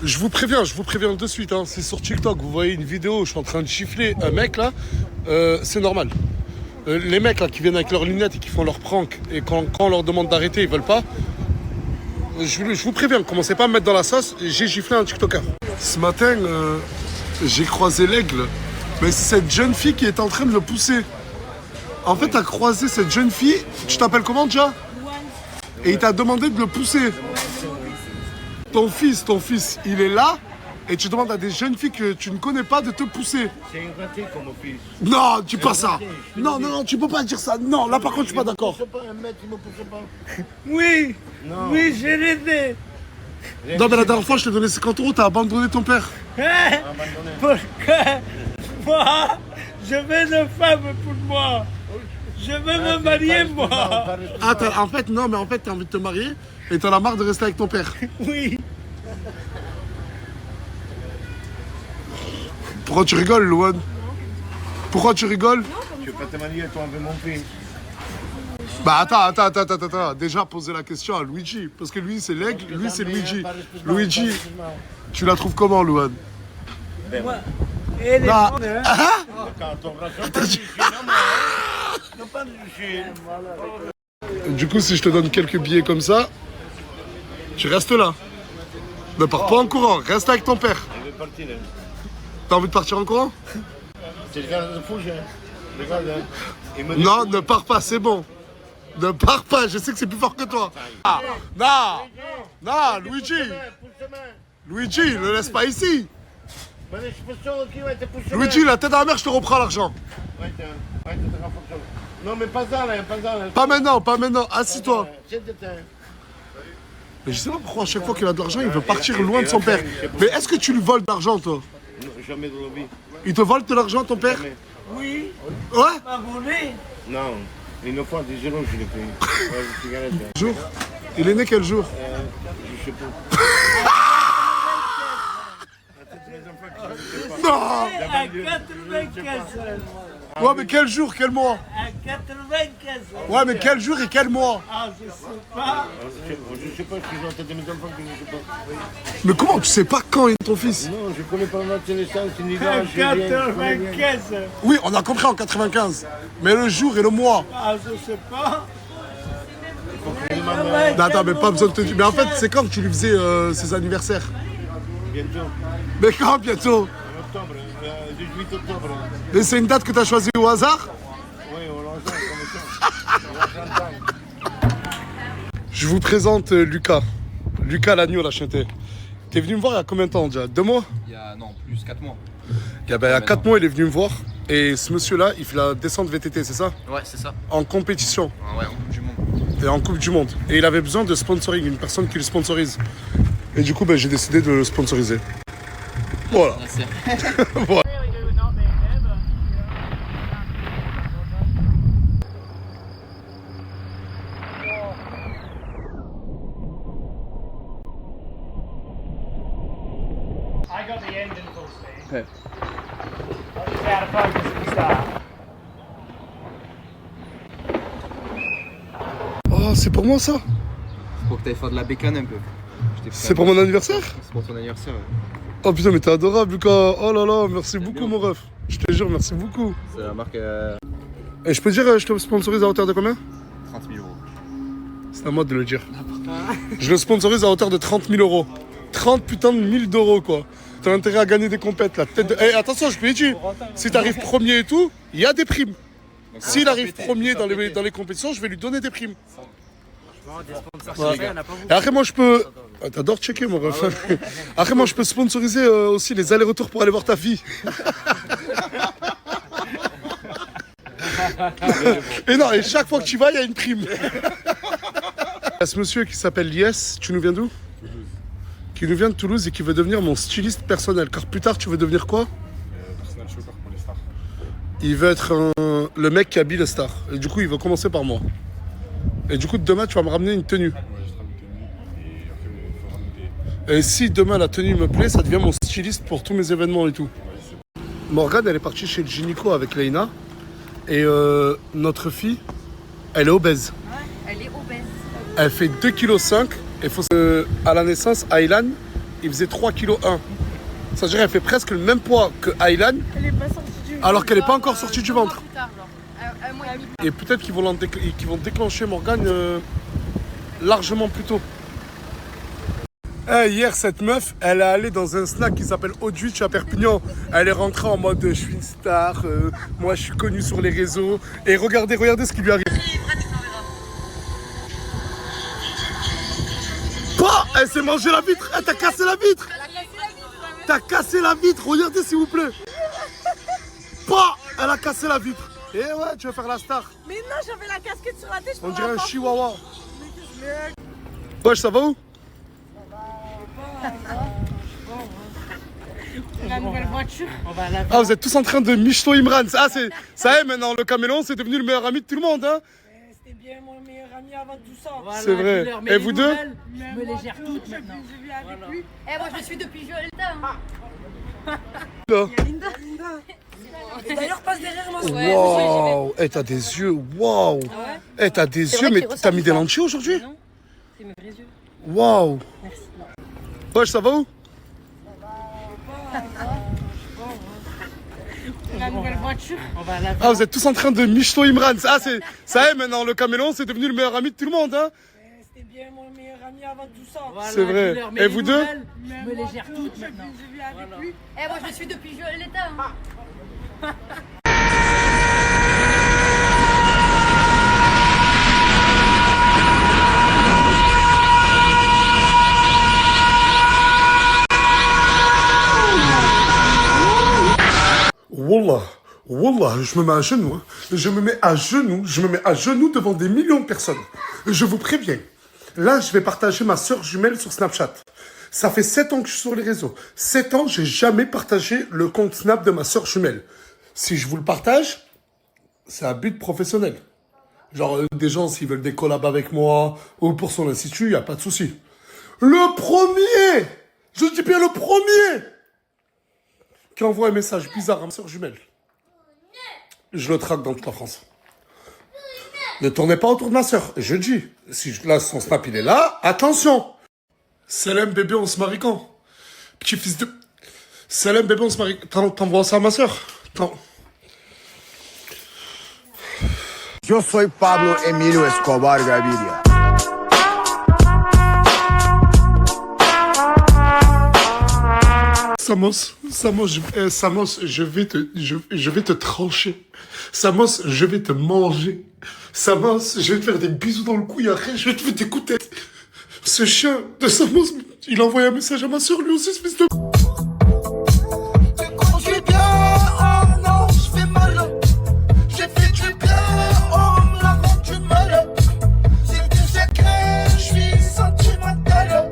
Je vous préviens de suite, hein. C'est sur TikTok, vous voyez une vidéo où je suis en train de gifler un mec là, c'est normal. Les mecs là qui viennent avec leurs lunettes et qui font leur prank, et quand on leur demande d'arrêter, ils veulent pas. Je vous préviens, commencez pas à me mettre dans la sauce, j'ai giflé un TikToker. Ce matin, j'ai croisé l'aigle, mais c'est cette jeune fille qui est en train de le pousser. En fait, t'as croisé cette jeune fille, tu t'appelles comment déjà? Et il t'a demandé de le pousser. Ton fils, il est là et tu demandes à des jeunes filles que tu ne connais pas de te pousser. C'est un raté comme fils. Non, dis pas ça. Non, tu peux pas dire ça. Non, là par contre, je suis pas d'accord. Un mec qui me pousse pas. Oui, Non. oui, je l'ai fait. Non, mais la dernière fois, je t'ai donné 50 €, t'as abandonné ton père. Hein? Parce que moi, je veux une femme pour moi. Je veux me marier, moi. Ah, en fait, t'as envie de te marier et t'en as marre de rester avec ton père. Oui. Pourquoi tu rigoles, Louane? Pourquoi tu rigoles? Tu veux pas te marier toi avec mon fils? Bah attends. Déjà poser la question à Luigi. Parce que lui c'est l'aigle, lui c'est Luigi. Luigi, tu la trouves comment, Louane? Moi, elle est Bah, bonne, hein? Quand on raconte non pas de juger. Du coup, si je te donne quelques billets comme ça, tu restes là. Ne pars pas en courant, reste avec ton père. Il veut partir. Hein. T'as envie de partir en courant? C'est le gars de fou, hein. Regarde, hein. Il me dit- Non, ne pars pas, c'est bon. Ne pars pas, je sais que c'est plus fort que toi. Ah, non, Luigi. Luigi, ne laisse pas ici. Luigi, la tête à la mer, je te reprends l'argent. Non, mais pas ça, là, pas ça. Là. Pas maintenant, assis-toi. Mais je sais pas pourquoi à chaque fois qu'il a de l'argent, il veut partir loin de son père. Mais est-ce que tu lui voles de l'argent, toi? Non, jamais de la vie. Il te vole de l'argent, ton père? Jamais. Oui, Ouais? m'a volé. Non, une fois, des euros, je l'ai payé. Ouais, je suis galère, là. Jour? Il est né quel jour? Je sais pas. Non! À 95. Ouais, mais quel jour, quel mois? À 95. Ouais, mais quel jour et quel mois? Ah, je sais pas. Je sais pas, je suis dans la tête de mes enfants que je sais pas. Mais comment tu sais pas quand est ton fils? Non, je connais pas ma naissance, ni À l'âge. 95. Oui, on a compris en 95. Mais le jour et le mois? Ah, je sais pas. Non, attends, mais pas besoin de te dire. Mais en fait, c'est quand que tu lui faisais ses anniversaires? Bientôt, Mais quand bientôt? en octobre, 18 octobre. Mais c'est une date que tu as choisie au hasard? Oui, on l'enchaîne comme ça. Je vous présente Lucas. Lucas l'agneau, la chanté. T'es venu me voir il y a combien de temps déjà? 2 mois? Il y a, non, plus 4 mois. Il y a 4 mois, il est venu me voir. Et ce monsieur-là, il fait la descente VTT, c'est ça? Ouais, c'est ça. En compétition. Ah ouais, en Coupe du Monde. Et en Coupe du Monde. Et il avait besoin de sponsoring, une personne qui le sponsorise. Et du coup, ben, j'ai décidé de le sponsoriser. Voilà. Merci. I got the engine full speed. Okay. I'll just be out of focus at the start. Oh, c'est pour moi ça? Pour que t'ailles faire de la bécane un peu. C'est pour mon anniversaire? C'est pour ton anniversaire, ouais. Oh putain, mais t'es adorable, Lucas. Oh là là, merci beaucoup, mon ref. Je te jure, merci beaucoup. C'est la marque Et je peux dire, je te sponsorise à hauteur de combien? 30 000 euros. C'est à moi de le dire. Je le sponsorise à hauteur de 30 000 euros. 30 putain de 1000 d'euros, quoi. T'as intérêt à gagner des compètes, la tête de... Eh, attention, je peux dire, si t'arrives premier et tout, il y a des primes. S'il arrive premier dans les compétitions, je vais lui donner des primes. Ouais. Et après, moi, je peux... Ah, t'adores checker, mon ref. Après, moi, je peux sponsoriser aussi les allers-retours pour aller voir ta fille. Et non, et chaque fois que tu vas, il y a une prime. Il y a ce monsieur qui s'appelle Lies, tu nous viens d'où? Qui nous vient de Toulouse et qui veut devenir mon styliste personnel. Car plus tard, tu veux devenir quoi? Personal shopper pour les stars. Il veut être le mec qui habille les stars. Et du coup, il veut commencer par moi. Et du coup, demain, tu vas me ramener une tenue. Ouais, je serai une tenue et après, il faut ramener Et si demain, la tenue me plaît, ça devient mon styliste pour tous mes événements et tout. Morgane, elle est partie chez le gynéco avec Leïna. Et notre fille, elle est obèse. Elle est obèse. Elle fait 2,5 kg. Et faut à la naissance, Aylan, il faisait 3 kg 1. Ça veut dire qu'elle fait presque le même poids que Aylan, Elle est pas sortie du alors qu'elle n'est pas encore sortie du ventre. Plus tard, genre. Un mois et demi. Et peut-être qu'ils vont déclencher Morgane largement plus tôt. Hier, cette meuf, elle est allée dans un snack qui s'appelle Haute-Juitch à Perpignan. Elle est rentrée en mode je suis une star, moi je suis connue sur les réseaux. Et regardez ce qui lui arrive. Bah, elle s'est mangée la vitre. Elle t'a cassé la vitre. T'as cassé la vitre. Regardez s'il vous plaît. Bah, elle a cassé la vitre. Et ouais, tu veux faire la star. Mais non, j'avais la casquette sur la tête. On dirait un chihuahua. Wesh, ça va où? La nouvelle voiture. Ah, vous êtes tous en train de Michto Imran. Ah, ça y est, maintenant, le caméléon, c'est devenu le meilleur ami de tout le monde, hein. C'était bien mon meilleur ami avant tout ça. C'est vrai. Et vous deux? Je me les gère toutes maintenant. Je vis avec lui. Eh, moi je suis depuis Violetta. Hein. Linda. Et d'ailleurs, passe derrière moi. Waouh. Eh, t'as des yeux. Waouh. Eh, t'as des yeux, mais t'as mis des lentilles aujourd'hui? Non, c'est mes vrais yeux. Waouh. Merci. Wesh, ça va où? La nouvelle voiture. Ah, vous êtes tous en train de Michto Imran. Ah, ça y est, maintenant, le caméléon, c'est devenu le meilleur ami de tout le monde, hein. C'était bien mon meilleur ami avant tout ça. C'est vrai. Et vous deux? Je me les gère toutes maintenant. Je vis avec lui. Eh, moi je suis depuis Violetta. Hein. Wallah, je me mets à genoux. Hein. Je me mets à genoux devant des millions de personnes. Je vous préviens. Là, je vais partager ma sœur jumelle sur Snapchat. Ça fait 7 ans que je suis sur les réseaux. 7 ans, j'ai jamais partagé le compte Snap de ma sœur jumelle. Si je vous le partage, c'est à but professionnel. Genre, des gens, s'ils veulent des collabs avec moi ou pour son institut, il n'y a pas de souci. Le premier, je dis bien le premier, qui envoie un message bizarre à ma sœur jumelle, je le traque dans toute la France. Ne tournez pas autour de ma sœur. Je dis, si là, son snap, il est là, attention. Salam bébé, on se marie quand? Petit fils de... Salam bébé, on se marie... T'envoies ça à ma sœur? Yo soy Pablo Emilio Escobar Gaviria. Samos, je vais te trancher. Samos, je vais te manger. Samos, je vais te faire des bisous dans le cou et après, je vais te faire des coups de tête. Ce chien de Samos, il a envoyé un message à ma soeur, lui aussi, ce fils de... Conduis bien, oh non, je fais mal. J'ai fait du bien, oh me l'a rendu mal. C'est du secret, je suis sentimental.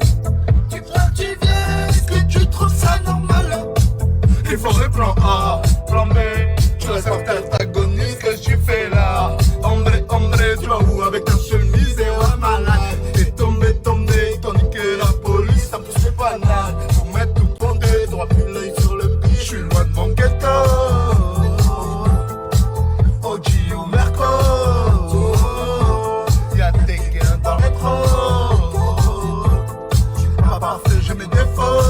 Tu crois que tu viens, est-ce que tu trouves ça normal? Il faudrait plan A, plan B. Tu restes en antagoniste, qu'est-ce que tu fais là? Hombre, tu vas où avec un seul misère malade? T'es tombé, t'as niqué la police, ça pousse pas banal. Pour mettre tout pendé, t'auras plus l'œil sur le biche. Je suis loin de mon ghetto. Oji ou Merco. Y'a des gains dans le rétro. Pas parfait, j'ai mes défauts.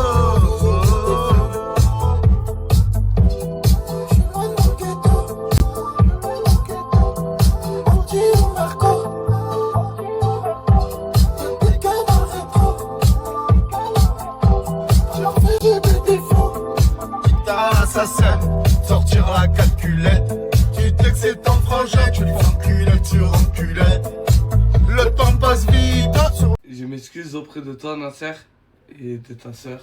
Sortir la calculette. Tu dis que c'est ton frangin, tu lui fais enculette sur enculette. Le temps passe vite. Je m'excuse auprès de toi, Nasser, et de ta sœur.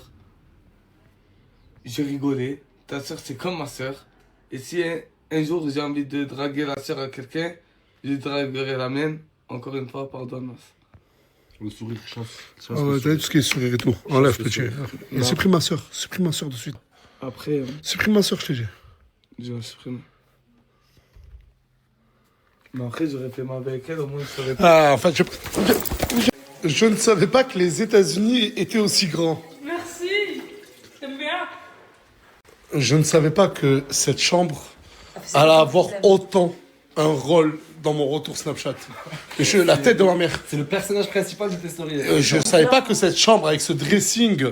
J'ai rigolé. Ta sœur, c'est comme ma sœur. Et si un jour j'ai envie de draguer la sœur à quelqu'un, je draguerai la mienne. Encore une fois, pardonne. Le sourire chasse. Ah ouais, t'as vu tout ce qui est sourire et tout. Enlève, petit. Et supprime ma soeur de suite. Après, Supprime ma soeur, je te dis. je vais supprimer. Mais après, j'aurais fait ma vie avec elle, au moins, je serais pas. Ah, en fait, je ne savais pas que les États-Unis étaient aussi grands. Merci. T'aimes bien? Je ne savais pas que cette chambre allait avoir autant un rôle dans mon retour Snapchat. La tête de ma mère. C'est le personnage principal de tes stories. Je ne savais pas que cette chambre, avec ce dressing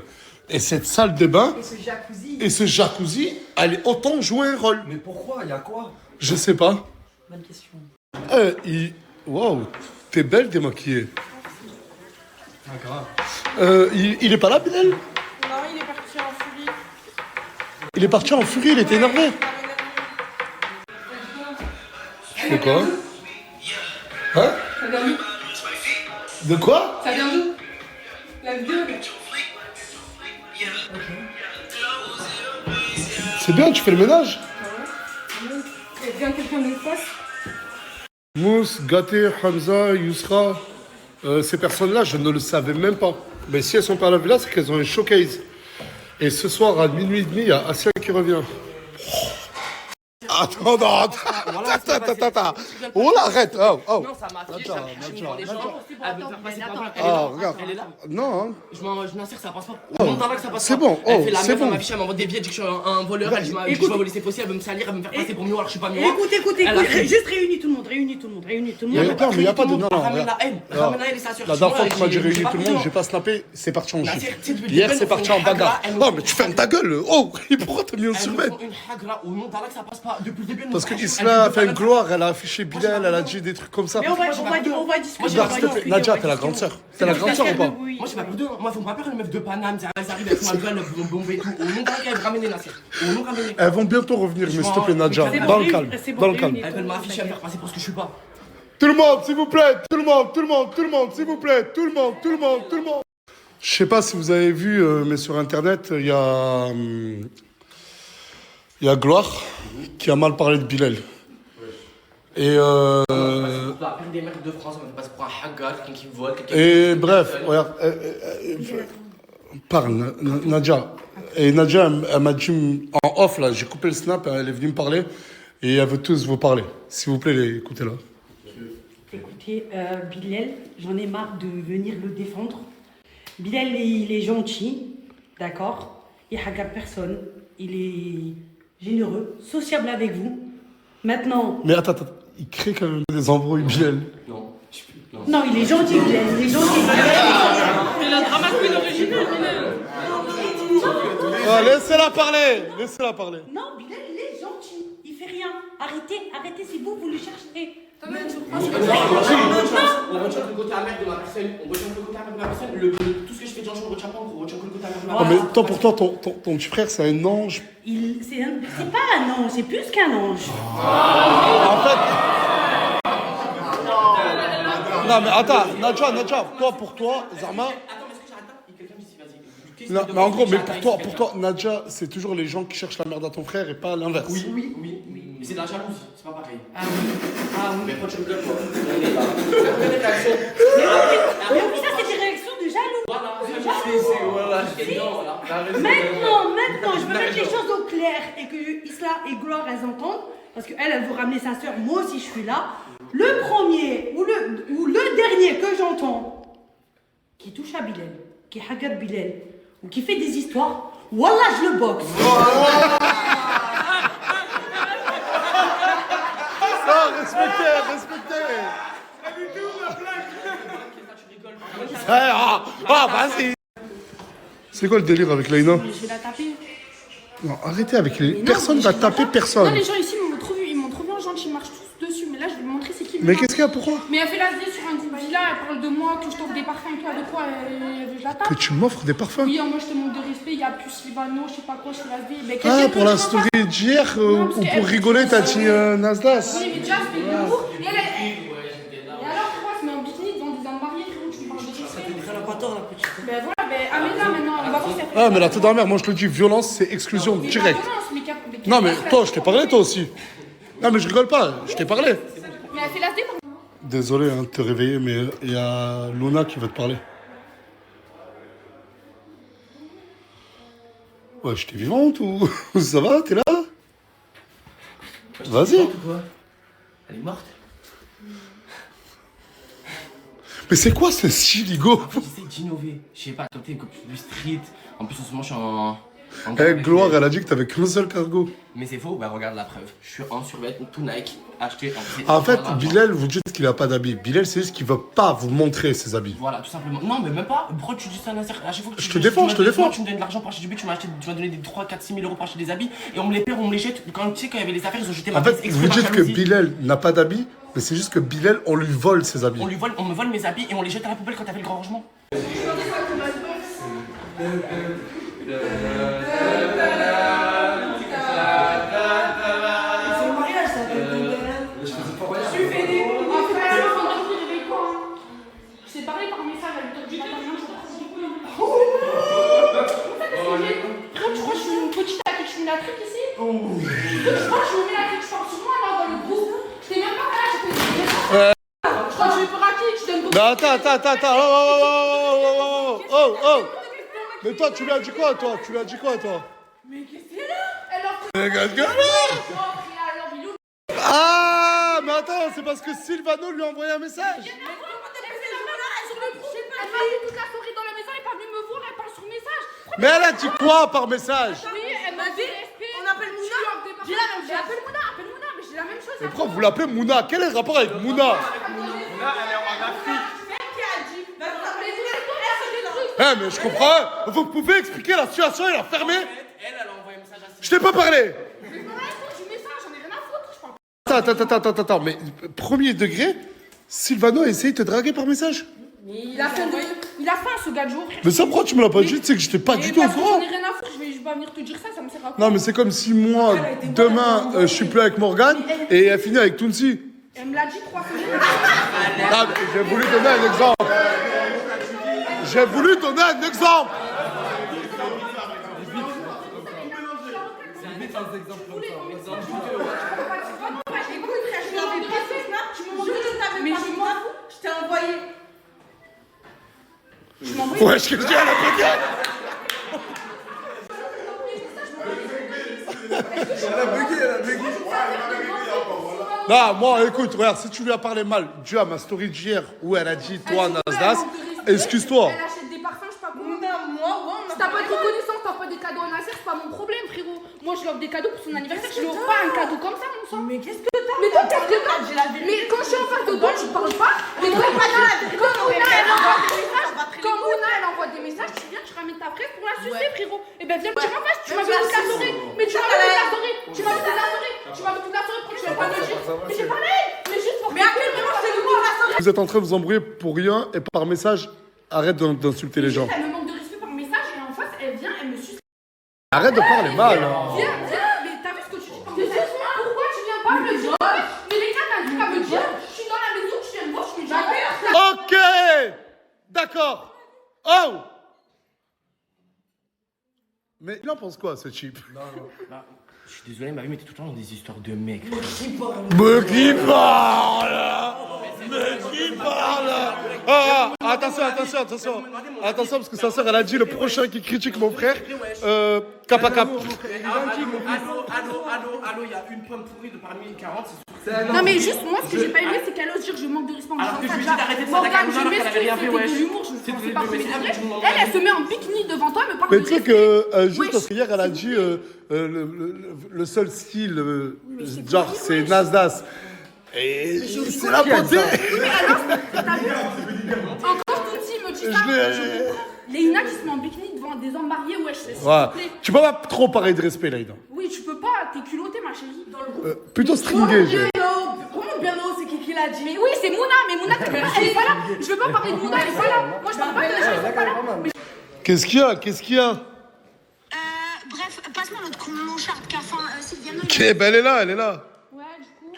Et cette salle de bain Et ce jacuzzi. et ce jacuzzi, elle est autant jouer un rôle. Mais pourquoi? Il y a quoi? Je sais pas. Bonne question. Waouh, t'es belle démaquillée. Ah, grave. Il est pas là, Bilal? Non, il est parti en furie. Il est parti en furie, il était énervé. Tu fais quoi? Hein? De quoi? Ça vient d'où? La vidéo. C'est bien, tu fais le ménage? Il vient quelqu'un de face. Mousse, Gaté, Hamza, Yousra, ces personnes-là, je ne le savais même pas. Mais si elles sont pas à la villa, c'est qu'elles ont un showcase. Et ce soir, à minuit et demi, il y a Asia qui revient. Attends, non, attends. Oh là, arrête. Oh. Non, ça m'a fait, Nadja, je Nadja, me les gens. Elle veut faire passer par là. Elle est Ah, là. regarde. Elle est là. Non, hein. Je m'insère, ça passe pas. Au montant là que ça passe c'est pas. bon, Elle oh, fait la c'est meuf, elle bon. m'affiche, elle m'envoie des billets, dit que je suis un voleur. Elle dit que je dois voler ses fossiles, elle veut me salir, elle veut me faire passer pour mieux alors que je suis pas mieux. Écoute, Elle a fait- juste réunis tout le monde, réunis tout le monde. Non, mais il n'y a pas de. Non, non, Ramène regarde. la haine. Non. Ramène la haine et ça sur. La dernière fois que tu m'as dit réunir tout le monde, j'ai pas snappé, c'est parti en chute. Hier, c'est parti en bagarre. Oh, mais tu fermes ta gueule. Oh, pourquoi t'as mis un Elle sur me bête? font une hagra au montant là que ça passe pas depuis le début. Parce que Isla a fait une gloire, elle a affiché Bilal, elle a dit des trucs comme ça. Mais on va discuter. Regarde, s'il te plaît, Nadja, t'es la grande sœur. T'es la grande sœur ou pas? Moi j'ai pas peur d'eux, moi font pas peur les meufs de Paname, elles arrivent, elles font un gueule, elles vont bomber et tout. Au nom qu'elles veulent ramener Nasser. Au nom ramener. Elles vont bientôt revenir, mais s'il te plaît, Nadja, C'est dans bon, le calme, c'est bon, dans le calme. Elles veulent m'afficher à me faire passer pour ce que je suis pas. Tout le monde, s'il vous plaît, tout le monde, s'il vous plaît, tout le monde. Je sais pas si vous avez vu, mais sur Internet, il y a Gloire qui a mal parlé de Bilal. Et La pire des mecs de France, on me passe pour un hagar, quelqu'un qui vole, quelqu'un Et bref, regarde, parle, Nadja. Et Nadja, elle m'a dit en off, là, j'ai coupé le snap, elle est venue me parler, et elle veut tous vous parler. S'il vous plaît, écoutez-la. Écoutez, Bilal, j'en ai marre de venir le défendre. Bilal, il est gentil, d'accord? Il regarde personne. Il est généreux, sociable avec vous. Maintenant... Mais attends, il crée quand même des embrouilles, Bilal. Non. Non, il est gentil, Bilal. Il est gentil. C'est la drama queen originale. Oh, laissez-la parler. Non, Bilal, il est gentil. Il fait rien. Arrêtez, c'est vous le chercherez. On retient que le côté amer de ma personne, tout ce que je fais de gentil, on retient pas, on retient que le côté amer de ma Oh, personne. mais toi, pour toi, ton petit frère, c'est un ange. C'est pas un ange, c'est plus qu'un ange. En fait... Non, mais attends, Nadja, toi, pour toi, Zarma... Attends, est-ce que j'arrête là? Quelqu'un me dit, vas-y. Non, mais en gros, mais pour toi, Nadja, c'est toujours les gens qui cherchent la merde à ton frère et pas l'inverse. Oui. Mais c'est de la jalousie, c'est pas pareil. Ah oui. Mais quand tu me gueules, toi, on est là. C'est des réactions. Mais oui, ça, c'est des réactions de jaloux. Voilà, c'est Maintenant, je veux mettre les choses au clair et que Isla et Gloire, elles entendent. Parce qu'elle veut ramener sa soeur, moi aussi je suis là. Le premier ou le dernier que j'entends qui touche à Bilal, qui regarde Bilal ou qui fait des histoires, voilà, je le boxe. Respectez. Vas-y. C'est quoi le délire avec Laïna? Je vais la taper. Non, arrêtez avec les... Personne va taper personne. Non, les gens ici m'ont trouvé en gentil, ils marchent tous dessus. Mais là, je vais vous montrer c'est qui. Mais qu'est-ce qu'il y a, pourquoi? Mais elle fait la vidéo sur un groupe villa, elle parle de moi, que je t'offre des parfums, toi, de quoi je la tape. Que tu m'offres des parfums? Oui, moi je te montre de respect, il y a plus Sylvano, je sais pas quoi, je fais la vidéo. Mais Ah, pour la story d'hier, Non, parce ou qu'elle- pour rigoler, t'as dit Nasdaq. Oui, mais déjà, je fais le lourd. Et alors, pourquoi se met en bikini devant des hommes mariés, frérot, tu me parles de respect? Elle a pas tort, la petite. Ben voilà, ben amène-la maintenant, on va voir si elle fait. Ah, mais la tête mère, moi je te le dis, violence, c'est exclusion Mais directe. pas violence, mais Non, mais toi, je t'ai parlé, toi aussi. Non, mais je rigole pas, je t'ai parlé. Mais elle fait la vidéo. Désolé de te réveiller, mais il y a Luna qui veut te parler. Ouais, j'étais vivante ou... Ça va, t'es là? Vas-y. Elle est morte. Mais c'est quoi ce style, Hugo? J'essaie d'innover. Je sais pas, comme t'es du street. En plus, en ce moment, je suis en. Gloire, elle a dit que t'avais qu'un seul cargo. Mais c'est faux, bah regarde la preuve. Je suis en survêtement, tout Nike, acheté En fait, Bilal, vous dites qu'il a pas d'habits. Bilal, c'est juste qu'il veut pas vous montrer ses habits. Voilà, tout simplement. Non, mais même pas. Pourquoi tu dis ça, Nasser? À chaque fois que Je te défends. Tu me donnes de l'argent pour acheter du but, tu m'as donné des 3, 4, 6 000 euros pour acheter des habits, et on me les perd, on me les jette. Quand tu sais, quand il y avait les affaires, ils ont jeté ma En fait, pièce vous exprès dites par que jalousie. Bilal n'a pas d'habits, mais c'est juste que Bilal, on lui vole ses habits. On me vole mes habits et on les jette à la poubelle quand t'as fait le grand rangement. C'est pareil par message à 8h du matin. Frérot, tu crois que je suis une petite à qui tu mets la trique ici? Tu crois que je me mets la trique, je parle sur moi alors dans le groupe? Je t'ai même pas là, je te dis. Je crois que je vais pour qui? Tu donnes Non, attends. Oh. Mais toi, tu lui as dit quoi, toi? Mais qu'est-ce que c'est là? Regarde. Ah, mais attends, c'est parce que Sylvano lui a envoyé un message. Elle m'a dit toute la soirée dans la maison, elle est pas venue me voir, elle parle sur message. Mais elle a dit quoi par message? Oui, elle m'a dit, on appelle Mouna. J'ai la même chose. Appelle Mouna, mais j'ai la même chose. Mais pourquoi vous l'appelez Mouna? Quel est le rapport avec Mouna? Eh, mais je comprends. Vous pouvez expliquer la situation, il a fermé. Elle a envoyé un message à Je t'ai pas parlé. Mais du message, j'en ai rien à foutre, je parle. Attends, mais premier degré, Sylvano a essayé de te draguer par message? Il a faim, ce gars de jour. Mais ça, pourquoi tu me l'as pas dit? Tu sais que j'étais pas du tout au courant. J'en ai rien à foutre, je vais pas venir te dire ça me sert à quoi. Non, mais c'est comme si moi, demain, je suis plus avec Morgane et elle finit avec Tounsi. Elle me l'a dit 3 semaines. Ah, mais j'ai voulu donner un exemple. Je t'ai envoyé. Ouais, je dis à la pédiatre. Non, moi, écoute, regarde, si tu lui as parlé mal, dû à ma story d'hier où elle a dit, toi, Nasdas, excuse-toi. Elle achète des parfums, je sais pas comment. Si t'as pas de reconnaissance, t'as pas des cadeaux à Nasser, c'est pas mon problème, frérot. Moi, je lui offre des cadeaux pour son anniversaire, je lui offre pas un cadeau comme ça, mon sang. Mais qu'est-ce que t'as? Mais toi, qu'est-ce que t'as? Mais quand je suis en face de toi, je parle pas. Mais toi, quand Mouna, elle envoie des messages, tu viens, tu ramènes ta fraise pour la sucer, frérot. Et ben, viens me dire en face, tu m'as vu toute la soirée. Mais tu m'as vu toute la soirée. Tu m'as vu toute la soirée. Pourquoi tu viens pas me dire? Mais j'ai parlé. Mais juste pour. Mais à quel moment je t'ai vu toute la soirée? Vous êtes en train de vous embrouiller pour rien et par message, arrête d'insulter les gens. Elle me manque de respect par message et en face, elle vient, elle me suce. Arrête de parler mal. Viens, mais t'as vu ce que tu dis par message? Pourquoi tu viens pas me dire? Mais les gars, t'as un truc à me dire? Je suis dans la maison, tu viens me voir, je suis déjà. Ok, d'accord. Oh. Mais il en pense quoi, ce cheap? Je suis désolé, ma vie, mais t'es tout le temps dans des histoires de mecs. Mais qui parle? Ah, attention, parce que sa sœur, elle a dit le prochain qui critique mon frère, cap à cap. Allô, il y a une pomme pourrie de parmi 40, c'est sûr. Non mais juste moi ce que j'ai pas aimé c'est qu'elle ose dire que je manque de respect en Alors que je disant lui ça dis d'arrêter de déjà. s'attaquer à Morgane, Mouna alors qu'elle avait rien fait, c'était wesh. de l'humour, je me C'est pensais de pas l'humour, premier mais degré. tu m'en Elle se met en bikini devant toi, me parle Mais de tu sais respect. que juste Wesh. parce qu'hier elle a dit le seul style, genre c'est Nasdas. Et c'est la beauté. Oui mais alors, t'as vu? Encore Tounsi me dit ça, je comprends. Léina qui se met en bikini devant des hommes mariés, wesh, s'il te Ouais. plaît. Tu peux pas trop parler de respect, Laïda. Oui tu peux pas, t'es culotté ma chérie. Dans le groupe. Plutôt stringé, j'ai. Comment bien c'est qui l'a dit? Mais oui c'est Mouna, mais Mouna elle est pas là. Je veux pas parler de Mouna, elle est pas là. Moi je parle pas de la chaise, elle est pas là. Mais Qu'est-ce qu'il y a? Bref, passe-moi notre clochard car Sylviano. Ok, ben elle est là. ouais du coup.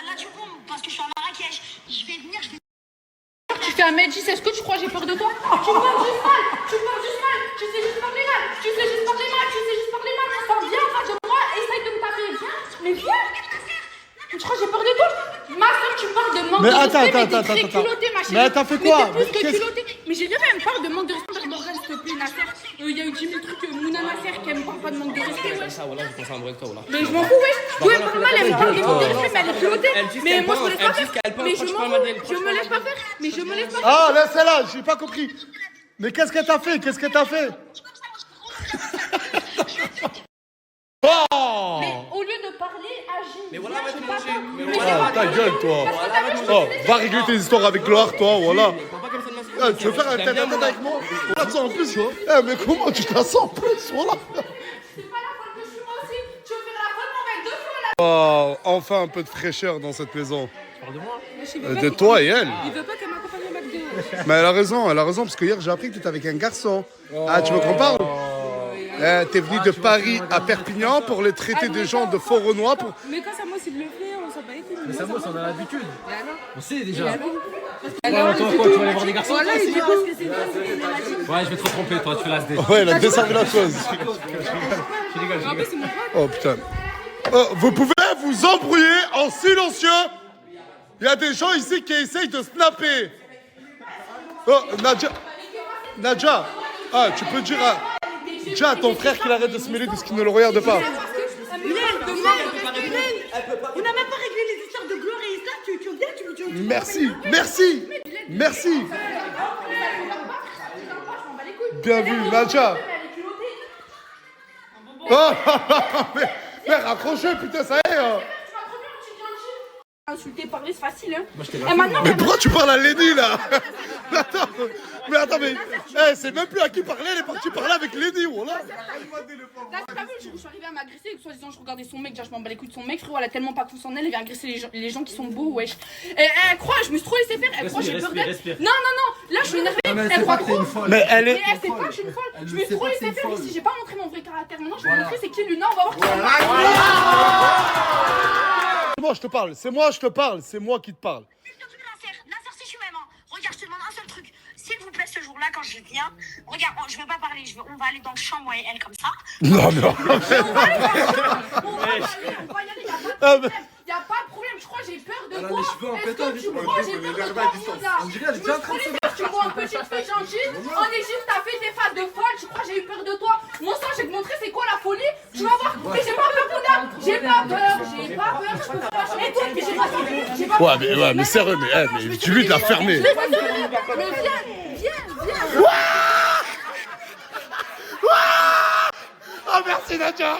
Là tu bombes parce que je suis à Marrakech. Je vais venir, Tu fais un mec, est-ce que tu crois j'ai peur de toi? Tu me parles juste mal, tu sais juste parler mal, viens en face de moi, essaye de me taper, viens, mais viens. Tu crois j'ai peur de toi? Ma soeur, tu me parles de manque Mais de attends, respect, attends, mais t'es très attends. culottée, ma chérie. Mais t'as fait quoi? Mais t'es plus que Qu'est-ce- culottée. Mais j'ai jamais me parle de manque de respect. Morgane, s'il te plaît, Nasser. Il y a eu 10 000 trucs, Mouna Nasser, qui me parle pas de manque de respect, wesh. Ça, voilà, je pense à un vrai avec toi, voilà. Mais je m'en fous, wesh. Oui, elle me parle mal, elle me parle de manque de respect, mais elle est culottée. Elle dit ce Mais qu'elle moi, je me pense, laisse elle pas dit faire. ce qu'elle pense, Mais je franchement, m'en Madeleine, fous. Je me laisse pas faire. Mais je me laisse pas faire. Ah, laisse-la, j'ai pas compris. Mais qu'est-ce que t'as fait? Oh Mais au lieu de parler, agis. Mais voilà, Viens, va te je manger. t'attends. Mais Mais voilà, Ah, ta gueule, toi. Parce que t'as vu, je Oh, te laisse va régler tes histoires avec Gloire, toi, voilà. Pas comme ça de ma Ah, tu veux faire un tête-à-tête avec moi? On la sent en plus, toi. Eh, mais comment tu te la sens en plus, voilà. C'est pas la folle que je suis moi aussi. Tu veux faire la folle, on va être deux fois là. Oh, enfin un peu de fraîcheur dans cette maison. Tu parles de moi? De toi et elle. Il veut pas qu'elle m'accompagne au McDo. Mais elle a raison, parce que hier j'ai appris que tu étais avec un garçon. Ah, tu veux qu'on parle? T'es venu de Paris à Perpignan pour les traiter des gens de faux renois pour... Mais quand ça, moi, c'est de le faire, on s'en bat les couilles. Mais ça, moi, on a l'habitude. On sait déjà. Ouais, toi, quoi, tu vas aller voir des garçons? Voilà, il dit parce que c'est bien, c'est problématique. Ouais, je vais te tromper, toi, tu l'as SD. Ouais, elle a descendu la chose. Je rigole. En plus, c'est mon pote. Oh putain. Oh, vous pouvez vous embrouiller en silencieux. Il y a des gens ici qui essayent de snapper. Oh, Nadia. Nadia. Ah, tu peux dire à ton frère qu'il arrête de se mêler de ce qui ne le regarde pas. On n'a même pas réglé les histoires de Gloire et Isla. Tu viens, tu Merci. Bien vu, Nadia. Oh, mais raccrochez, putain, ça y est. Insulter, parler, c'est facile, hein. Et maintenant, Mais pourquoi tu parles à Lenny, là? Attends, mais c'est même plus à qui parler, elle est partie parler avec Lenny, voilà. là, t'as vu, je suis arrivée à m'agresser, que soi-disant je regardais son mec, déjà je m'en bats les couilles de son mec, frérot, elle a tellement pas confiance en elle, elle vient agresser les gens qui sont beaux, wesh. Et elle croit, je me suis trop laissé faire, elle croit, j'ai peur d'elle. Non, là je suis énervée, elle croit trop. Mais elle est... Mais elle sait pas que je suis une folle, je me suis trop laissé faire, ici j'ai pas montré mon vrai caractère, maintenant je vais montrer c'est qui Luna, on va voir qui C'est moi, je te parle, c'est moi qui te parle. Surtout Nasser, si je suis maman, regarde, je te demande un seul truc. S'il vous plaît, ce jour-là, quand je viens, regarde, je veux pas parler, on va aller dans le champ, moi et elle, comme ça. Non. on va y aller, y'a pas de problème, je crois j'ai peur de toi. Est-ce que tu crois j'ai peur de toi, Mouda? Je me suis laissé faire, tu vois une petite fille gentille. En Égypte, t'as fait des phases de folle, je crois j'ai eu peur de toi. Mon sang, je vais te montrer c'est quoi la folie. Tu vas voir, mais j'ai pas peur, Mouda. J'ai pas peur, je peux pas et toi, mais j'ai pas peur. Ouais, mais sérieux, mais tu lui de la fermer. Mais viens. Oh, merci, Nadia.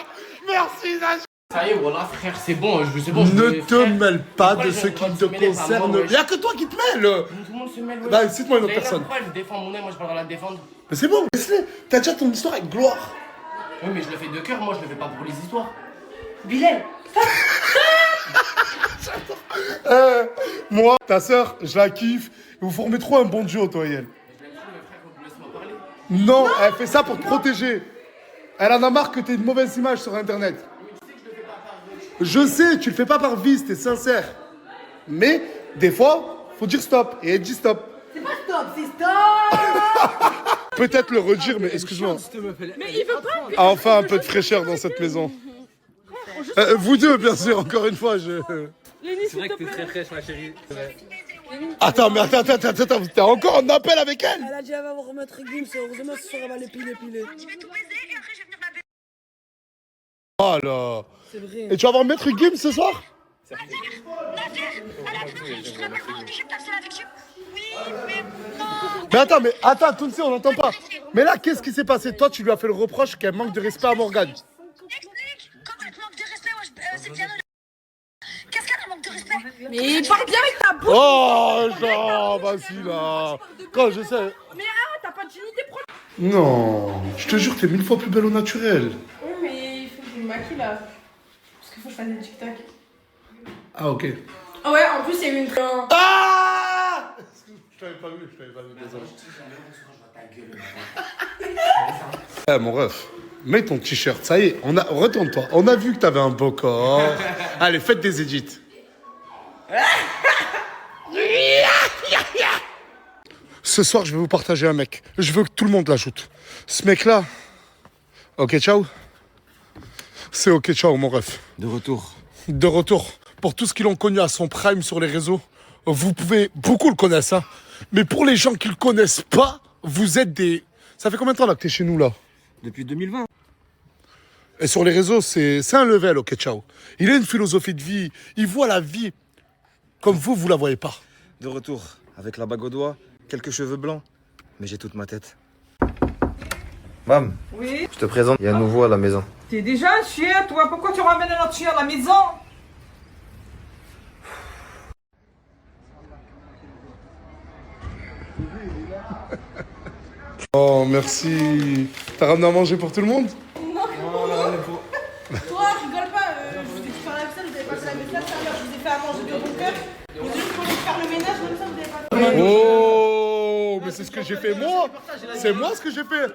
Ça y est, voilà, frère, c'est bon, Ne te mêle pas de ce qui te concerne. Il n'y a que toi qui te mêles. Tout le monde se mêle, ouais. Bah, cite-moi une autre personne. Pourquoi elle défend mon nez, moi je parlerai à la défendre. Mais c'est bon, laisse-le. T'as déjà ton histoire avec Gloire. Oui, mais je le fais de cœur, moi je le fais pas pour les histoires. Bilal. Moi, ta sœur, je la kiffe. Vous formez trop un bon duo, toi et elle. Non, elle fait ça pour te protéger. Elle en a marre que t'aies une mauvaise image sur Internet. Je sais, tu le fais pas par vice, t'es sincère. Mais, des fois, faut dire stop. Et elle dit stop. C'est pas stop, c'est stop. Peut-être le redire, mais excuse-moi. Mais il veut pas. Enfin, un peu de fraîcheur dans cette maison. Vous deux, bien sûr, encore une fois, je... C'est vrai que t'es très fraîche, ma chérie. Attends, t'es encore en appel avec elle? Elle a dit elle va remettre Gims, heureusement ce soir elle va les piler. Je vais tout baiser et après je vais venir m'appeler. Oh là. C'est vrai. Et tu vas voir Maître Gims ce soir? Nasser, elle a tout dit, je te rappelle quand j'étais seule avec you. Oui, mais non. Mais attends, Tounsi, on n'entend pas. Mais là, qu'est-ce qui s'est passé? Toi, tu lui as fait le reproche qu'elle manque de respect à Morgane. Explique, comment elle te manque de respect, c'est bien. Qu'est-ce qu'elle manque de respect? Mais parle bien avec ta bouche. Oh, genre, vas-y là. Quand je sais. Mais t'as pas de dignité propre. Non, je te jure, t'es 1000 fois plus belle au naturel. Oui, mais il faut que je me maquille là. Parce qu'il faut que je fasse des TikTok. Ah, ok. Ah ouais, en plus, il y a eu une. Ah! Je t'avais pas vu, désolé. Eh, mon ref, mets ton t-shirt, ça y est, retourne-toi. On a vu que t'avais un beau corps. Allez, faites des edits. Ce soir, je vais vous partager un mec. Je veux que tout le monde l'ajoute. Ce mec-là... Ok, ciao. C'est ok, ciao, mon ref. De retour. De retour. Pour tous qui l'ont connu à son prime sur les réseaux, vous pouvez... Beaucoup le connaissent, hein. Mais pour les gens qui le connaissent pas, vous êtes des... Ça fait combien de temps là que t'es chez nous, là? Depuis 2020. Et sur les réseaux, c'est un level, ok, ciao. Il a une philosophie de vie. Il voit la vie comme vous la voyez pas. De retour, avec la bague au doigt, quelques cheveux blancs, mais j'ai toute ma tête. Mam, Oui. je te présente, il y a un nouveau à la maison. T'es déjà un chien, toi. Pourquoi tu ramènes un autre chien à la maison? Oh, merci. T'as ramené à manger pour tout le monde? Non. Toi, rigole pas. Je vous ai dit faire la vaisselle, vous avez pas fait la vaisselle. Tout à l'heure, je vous ai fait à manger de bon cœur. Vous avez juste commencé à faire le ménage, même ça, vous avez pas fait. Oh, mais c'est ce que j'ai fait moi. C'est moi ce que j'ai fait.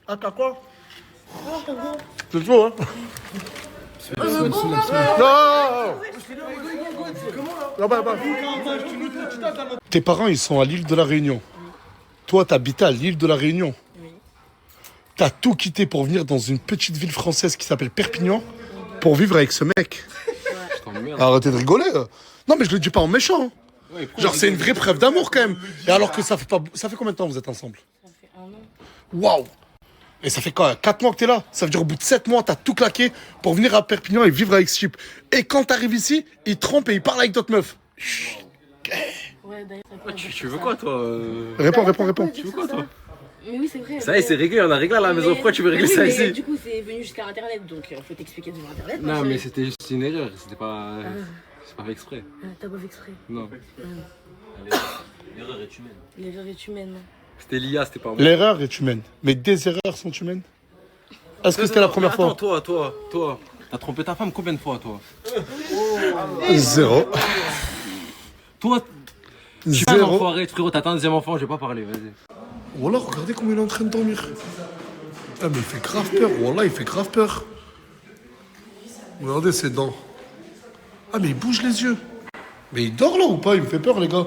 Ah, t'as quoi? C'est chaud, hein? Non, tes parents, ils sont à l'île de la Réunion. Toi, t'habites à l'île de la Réunion. T'as tout quitté pour venir dans une petite ville française qui s'appelle Perpignan pour vivre avec ce mec. Arrêtez de rigoler. Non, mais je le dis pas en méchant. Genre, c'est une vraie preuve d'amour quand même. Et alors que ça fait pas. Ça fait combien de temps que vous êtes ensemble? Ça fait 1 an. Waouh! Et ça fait quoi? 4 mois que t'es là? Ça veut dire au bout de 7 mois, t'as tout claqué pour venir à Perpignan et vivre avec ce type. Et quand t'arrives ici, il trompe et il parle avec d'autres meufs. Ouais, d'ailleurs, Tu veux quoi, toi Réponds. Tu veux quoi, toi? Mais oui, c'est vrai. Ça y est, c'est réglé, on a réglé à la maison. Pourquoi tu veux régler oui, ça mais ici? Du coup, c'est venu jusqu'à Internet, donc faut t'expliquer devant Internet. Non, mais c'était juste une erreur, c'était pas. C'est pas fait exprès. T'as pas fait exprès. Non. L'erreur est humaine. L'erreur est humaine, non. C'était l'IA, c'était pas moi. L'erreur est humaine. Mais des erreurs sont humaines. Est-ce que c'était la première fois? Attends, toi. T'as trompé ta femme combien de fois, toi? 0. Toi, je suis pas un 0. enfoiré, frérot, t'as un deuxième enfant, je vais pas parler, vas-y. Wallah, regardez comment il est en train de dormir. Ah, mais il fait grave peur. Wallah, il fait grave peur. Regardez ses dents. Ah, mais il bouge les yeux. Mais il dort là ou pas? Il me fait peur, les gars.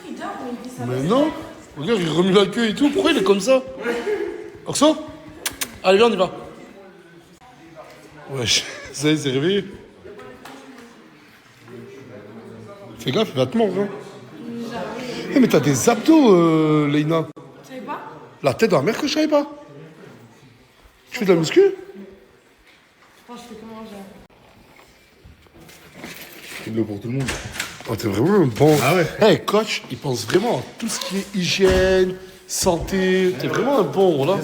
Il dort, mais il dit ça. Mais non. Regarde, il remue la queue et tout. Pourquoi il est comme ça? Orso? Allez, viens, on y va. Wesh, ça y est, c'est réveillé. Fais gaffe, il va te mordre. Hein. Eh, mais t'as des abdos, Leïna. Tu savais pas? La tête de la mère que je savais pas. Tu fais de la muscu? Attends, je fais comment j'ai. C'est de l'eau pour tout le monde. Oh, t'es vraiment un bon. Ah ouais. Hey, coach, il pense vraiment à tout ce qui est hygiène, santé. T'es vraiment un bon, voilà.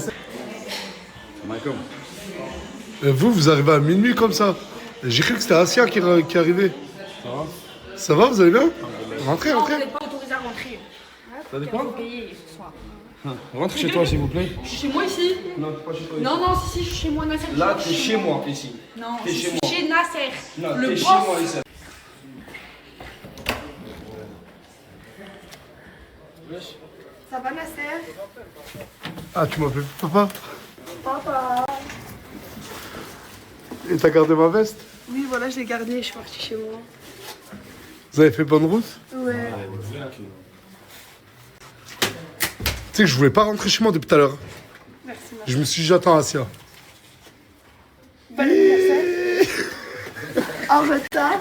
Et vous arrivez à minuit comme ça. J'ai cru que c'était Asia qui arrivait. Ça va? Ça va, vous allez bien? Rentrez. Non, vous n'êtes pas autorisé à rentrer. Ça dépend. Faut payer ce soir. Rentre chez toi, s'il vous plaît. Je suis chez moi ici. Non, t'es pas chez toi. Non, si, je suis chez moi, Nasser. Là, t'es chez moi, ici. Non, T'es je chez suis moi. chez Nasser. Non, le t'es boss. chez moi, ici. Ça va, Nasser? Ah, tu m'appelles papa? Papa. Et t'as gardé ma veste? Oui, voilà, je l'ai gardé, je suis partie chez moi. Vous avez fait bonne route? Ouais. Tu sais que je voulais pas rentrer chez moi depuis tout à l'heure. Merci, Je me suis dit, j'attends Asia. Bon anniversaire. En retard.